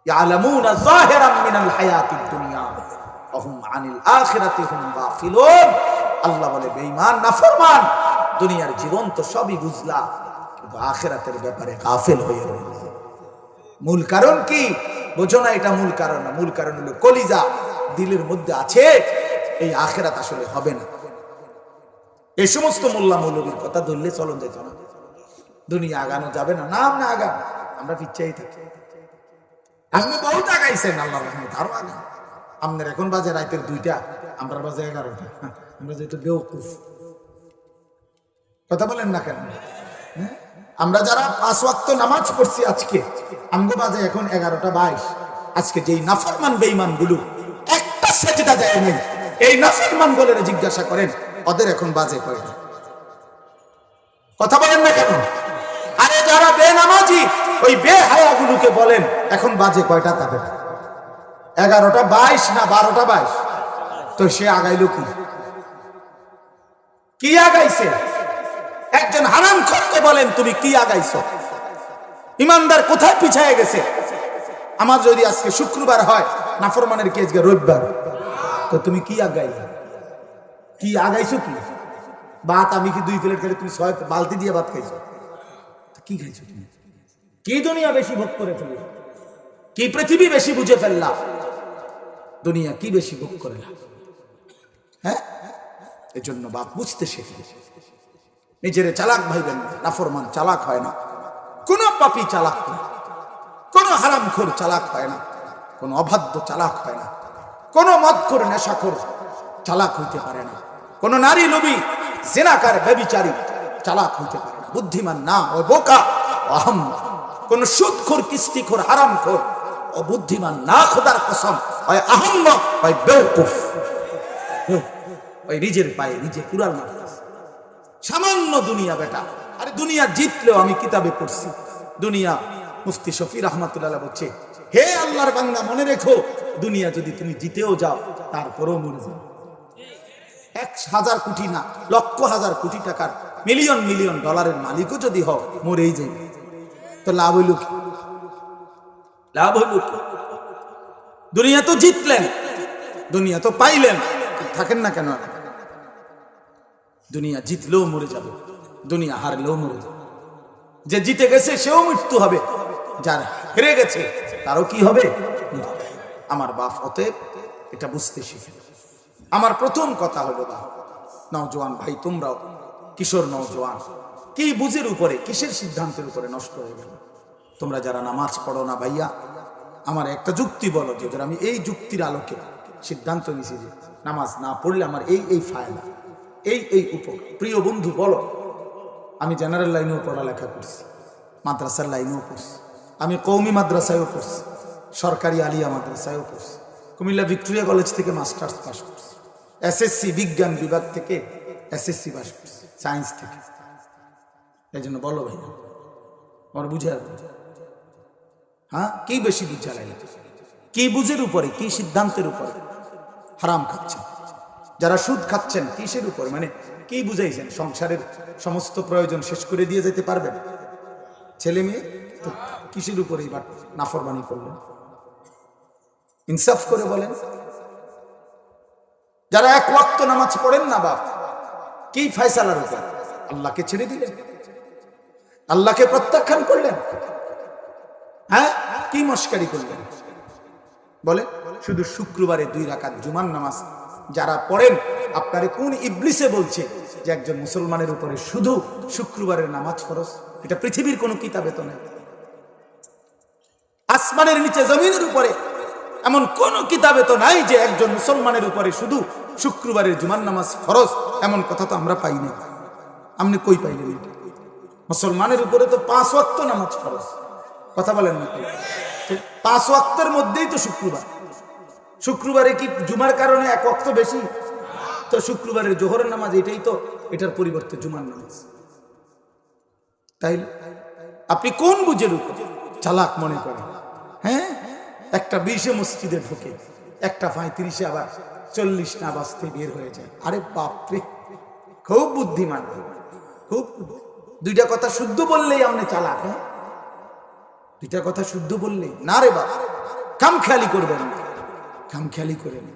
ইয়ালামুনা যাহিরাম মিনাল হায়াতিদ দুনিয়া ওয়া হুম আনিল আখিরাতি হুম গাফিলুন। আল্লাহ বলে বেঈমান নাফরমান, দুনিয়ার জীবন তো সবই বুঝলা, কিন্তু আখিরাতের ব্যাপারে গাফিল হয়ে রইল। মূল কারণ কি বোঝো না? এটা মূল কারণ না। মূল কারণ হলো কলিজা দিলের মধ্যে আছে এই আখিরাত আসলে হবে না। এই সমস্ত মোল্লা মৌলবীর কথা ধরলে চলন যেত না, দুনিয়া আগানো যাবে না। নাম না আগান, আমরা পিছাই থাকি। আপনি বহুত আগাইছেন, আল্লাহর রহমত আরো আগান। আপনার এখন বাজে রাতের 2টা, আমরা বাজে 11টা। আমরা যেহেতু বেওকুফ, কথা বলেন না কেন? আমরা যারা 5 ওয়াক্ত নামাজ পড়ছি আজকে, আমগো বাজে এখন 11:22। আজকে যেই নাফরমান বেঈমান গুলো একটা সেজদা যায় নাই, এই নাফরমান বলে জিজ্ঞাসা করেন ওদের এখন বাজে কয়টা? কথা বলেন না কেন? আরে যারা বেনামাজি ওই বেহায়াগুলোকে বলেন এখন বাজে কয়টা তাদের? 11:22 না 12:22? তো সে আগাইলো কি আগাইছে? একজন হারামখোরকে বলেন তুমি কি আগাইছো? ইমানদার কোথায় পিছায় গেছে? আমার যদি আজকে শুক্রবার হয়, নাফরমানের কি আজকে রবিবার, তো তুমি কি আগাইলা? কি আগাইছো? কি ভাত? আমি কি 2 প্লেট খেলে তুমি 6 বালতি দিয়ে ভাত খাইছো? কি খাইছো তুমি? কি দুনিয়া বেশি ভোগ করে ফেলল? কি পৃথিবী বেশি বুঝে ফেললা? দুনিয়া কি বেশি ভোগ করে? হ্যাঁ, এজন্য বাপ বুঝতে শেখে, নিজের চালাক ভাইবেন না। নাফরমান চালাক হয় না, কোন পাপী চালাক না, কোন হারামখোর চালাক হয় না, কোন অবাধ্য চালাক হয় না, কোন মদখোর নেশাখোর চালাক হইতে পারে না, কোন নারী লোভী জিনাকার ব্যভিচারী চালাক হইতে পারে না। বুদ্ধিমান না, ও বোকা, আহম। কোন সুদখোর কিস্তিখোর হারামখোর ও বুদ্ধিমান না, খোদার কসম, ওই আহম, ওই বেওকুফ, ওই নিজের পায়ে নিজে কুড়াল মারতেছে। সামান্য দুনিয়া বেটা। আরে দুনিয়া জিতলেও, আমি কিতাবে পড়ছি, দুনিয়া মুফতি শফি রহমাতুল্লাহ বলছে, হে আল্লাহর বান্দা মনে রেখো, দুনিয়া যদি তুমি জিতেও যাও তারপরেও মরে যাও। 1,000 কোটি না, লক্ষ হাজার কোটি টাকার, মিলিয়ন মিলিয়ন ডলারের মালিকও যদি হও, মরেই যাবে। তো লাভ হইল কি? লাভ হইল কি? দুনিয়া তো জিতলেন, দুনিয়া তো পাইলেন, থাকেন না কেন? দুনিয়া জিতলেও মরে যাবে, দুনিয়া হারলেও মরে যাবে। যে জিতে গেছে সেও মৃত্যু হবে, যার হেরে গেছে তারও কি হবে? আমার বাপ, অতএব এটা বুঝতে শিখে। আমার প্রথম কথা হলো, বাপ নওজোয়ান ভাই, তোমরাও কিশোর নওজোয়ান, কি বুঝের উপরে, কিসের সিদ্ধান্তের উপরে নষ্ট হয়ে গেল? তোমরা যারা নামাজ পড়ো না ভাইয়া, আমার একটা যুক্তি বলো, যে আমি এই যুক্তির আলোকে সিদ্ধান্ত নিছি যে নামাজ না পড়লে আমার এই ফায়দা, এই উপকার। প্রিয় বন্ধু বলো, আমি জেনারেল লাইনেও পড়ালেখা করছি, মাদ্রাসার লাইনেও পড়ছি, আমি কওমি মাদ্রাসায়ও পড়ছি, সরকারি আলিয়া মাদ্রাসায়ও পড়ছি, কুমিল্লা ভিক্টোরিয়া কলেজ থেকে মাস্টার্স পাস করছি, এসএসসি বিজ্ঞান বিভাগ থেকে এসএসসি পাস করছি, সায়েন্স থেকে। এই জন্য বলো ভাই, আমার বুঝে আসবে? হ্যাঁ, কি বেশি বুঝা লাগে? কি বুঝের উপরে, কি সিদ্ধান্তের উপরে হারাম খাচ্ছেন? যারা সুদ খাচ্ছেন কিসের উপর, মানে কি বুঝাইছেন? সংসারের সমস্ত প্রয়োজন শেষ করে দিয়ে যেতে পারবেন? ছেলে মেয়ে তো কিসের উপরে এবার নাফরমানি করলেন? ইনসাফ করে বলেন। যারা 1 ওয়াক্ত নামাজ পড়েন না বাপ, কি ফয়সালার উপর? আল্লাহকে ছেড়ে দিলেন, আল্লাহকে প্রত্যাখ্যান করলেন। হ্যাঁ, কি মস্কারি করলেন বলে? শুধু শুক্রবারে 2 রাকাত জুমার নামাজ যারা পড়েন, আপনারে কোন ইবলিসে বলছে যে একজন মুসলমানের উপরে শুধু শুক্রবারের নামাজ ফরজ? এটা পৃথিবীর কোন কিতাবে তো নেই। আসমানের নিচে জমিনের উপরে এমন কোন কিতাবে তো নাই যে একজন মুসলমানের উপরে শুধু শুক্রবারের জুমার নামাজ ফরজ। এমন কথা তো আমরা পাই না। আপনি কই পাইলেন? মুসলমানের উপরে তো 5 ওয়াক্ত নামাজ ফরজ। কথা বলেন না? 5 ওয়াক্তের মধ্যেই তো শুক্রবার। শুক্রবারে কি জুমার কারণে 1 ওয়াক্ত বেশি? তো শুক্রবারের জোহরের নামাজ এটাই তো, এটার পরিবর্তে জুমার নামাজ। তাই আপনি কোন বুঝের উপর চালাক মনে করেন? হ্যাঁ, একটা 20-এ মসজিদে ঢোকে, একটা 35-এ আবার 40 না বাজতে বের হয়ে যায়। আরে বাপরে, খুব বুদ্ধিমান, খুব। 2টা কথা শুদ্ধ বললেই আপনি চালাক। হ্যাঁ, 2টা কথা শুদ্ধ বললেই না রে বাপ, খামখেয়ালি করবেন না, খামখেয়ালি করেন।